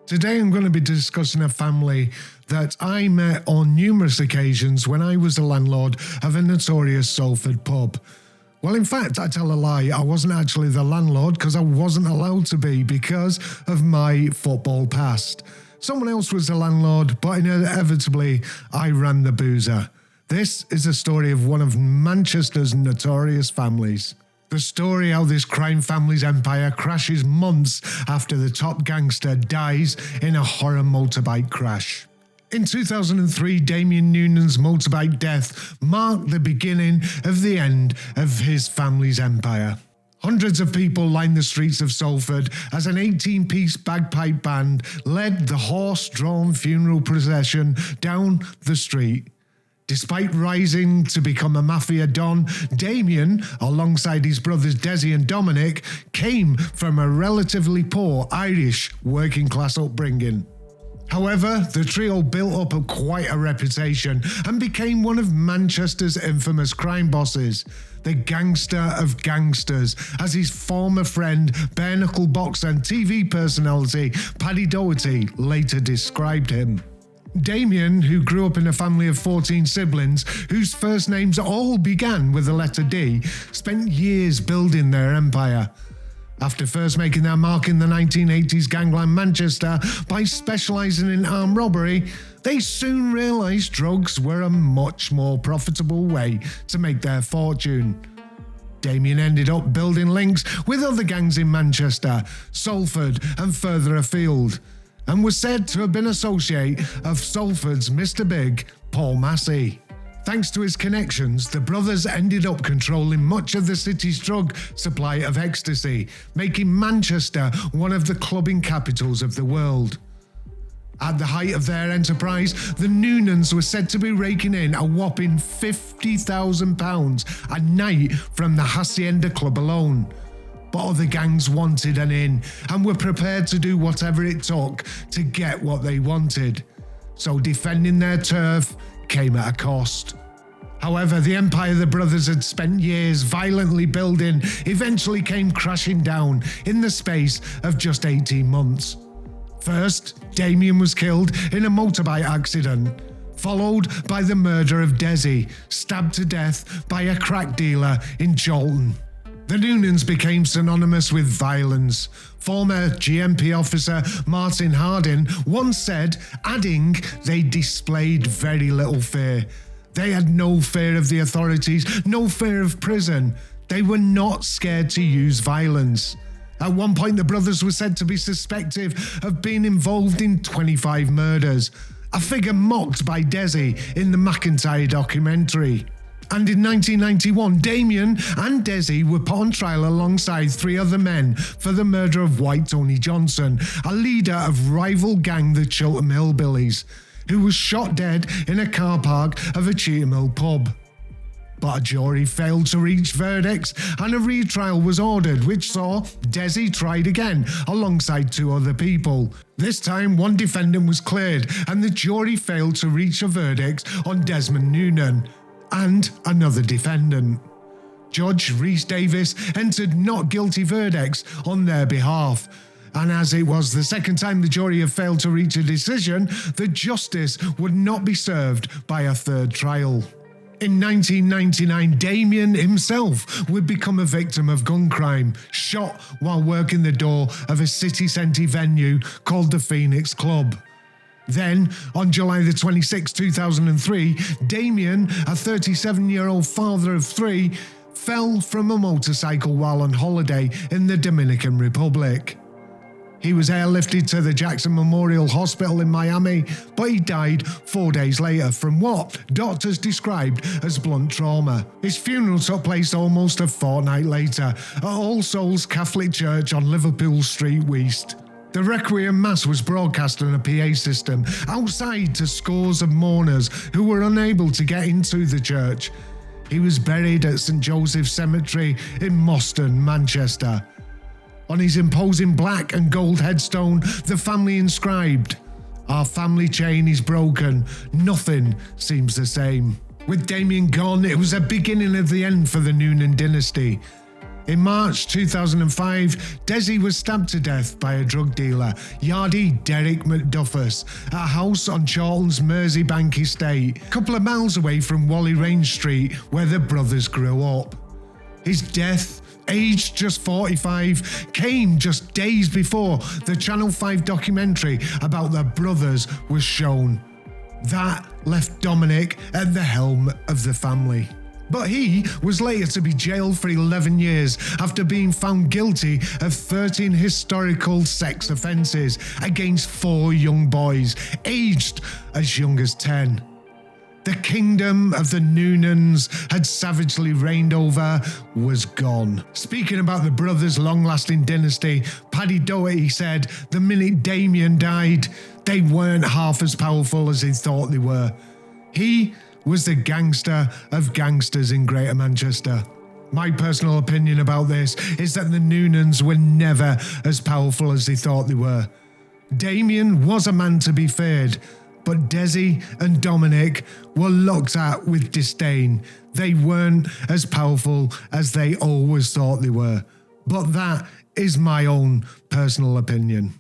Today I'm going to be discussing a family that I met on numerous occasions when I was the landlord of a notorious Salford pub. Well, in fact, I tell a lie, I wasn't actually the landlord because I wasn't allowed to be because of my football past. Someone else was the landlord, but inevitably I ran the boozer. This is the story of one of Manchester's notorious families. The story how this crime family's empire crashes months after the top gangster dies in a horror motorbike crash. In 2003, Damien Noonan's motorbike death marked the beginning of the end of his family's empire. Hundreds of people lined the streets of Salford as an 18-piece bagpipe band led the horse-drawn funeral procession down the street. Despite rising to become a mafia don, Damion, alongside his brothers Desi and Dominic, came from a relatively poor Irish working-class upbringing. However, the trio built up quite a reputation and became one of Manchester's infamous crime bosses, the gangster of gangsters, as his former friend, bare-knuckle boxer and TV personality Paddy Doherty later described him. Damion, who grew up in a family of 14 siblings whose first names all began with the letter D, spent years building their empire. After first making their mark in the 1980s Gangland Manchester by specialising in armed robbery, they soon realised drugs were a much more profitable way to make their fortune. Damion ended up building links with other gangs in Manchester, Salford and further afield, and was said to have been associate of Salford's Mr. Big, Paul Massey. Thanks to his connections, the brothers ended up controlling much of the city's drug supply of ecstasy, making Manchester one of the clubbing capitals of the world. At the height of their enterprise, the Noonans were said to be raking in a whopping £50,000 a night from the Hacienda Club alone. But other gangs wanted an in and were prepared to do whatever it took to get what they wanted. So defending their turf came at a cost. However, the empire the brothers had spent years violently building eventually came crashing down in the space of just 18 months. First, Damion was killed in a motorbike accident, followed by the murder of Desi, stabbed to death by a crack dealer in Jolton. The Noonans became synonymous with violence. Former GMP officer Martin Hardin once said, adding they displayed very little fear. They had no fear of the authorities, no fear of prison. They were not scared to use violence. At one point, the brothers were said to be suspected of being involved in 25 murders, a figure mocked by Desi in the McIntyre documentary. And in 1991, Damion and Desi were put on trial alongside 3 other men for the murder of White Tony Johnson, a leader of rival gang the Chiltern Hillbillies, who was shot dead in a car park of a Cheetham Hill pub. But a jury failed to reach verdicts and a retrial was ordered, which saw Desi tried again alongside 2 other people. This time, one defendant was cleared and the jury failed to reach a verdict on Damien Noonan and another defendant. Judge Rhys Davis entered not guilty verdicts on their behalf, and as it was the second time the jury had failed to reach a decision, the justice would not be served by a third trial. In 1999, Damion himself would become a victim of gun crime, shot while working the door of a city centre venue called the Phoenix Club. Then, on July the 26th, 2003, Damion, a 37-year-old father of 3, fell from a motorcycle while on holiday in the Dominican Republic. He was airlifted to the Jackson Memorial Hospital in Miami, but he died 4 days later from what doctors described as blunt trauma. His funeral took place almost a fortnight later at All Souls Catholic Church on Liverpool Street West. The Requiem Mass was broadcast on a PA system outside to scores of mourners who were unable to get into the church. He was buried at St Joseph's Cemetery in Moston, Manchester. On his imposing black and gold headstone, the family inscribed, "Our family chain is broken, nothing seems the same." With Damion gone, it was a beginning of the end for the Noonan dynasty. In March 2005, Desi was stabbed to death by a drug dealer, Yardie Derek McDuffus, at a house on Chorlton's Merseybank estate, a couple of miles away from Whalley Range Street, where the brothers grew up. His death, aged just 45, came just days before the Channel 5 documentary about the brothers was shown. That left Dominic at the helm of the family. But he was later to be jailed for 11 years after being found guilty of 13 historical sex offences against 4 young boys, aged as young as 10. The kingdom of the Noonans had savagely reigned over was gone. Speaking about the brothers' long-lasting dynasty, Paddy Doherty said the minute Damion died, they weren't half as powerful as they thought they were. He was the gangster of gangsters in Greater Manchester. My personal opinion about this is that the Noonans were never as powerful as they thought they were. Damion was a man to be feared, but Desi and Dominic were looked at with disdain. They weren't as powerful as they always thought they were. But that is my own personal opinion.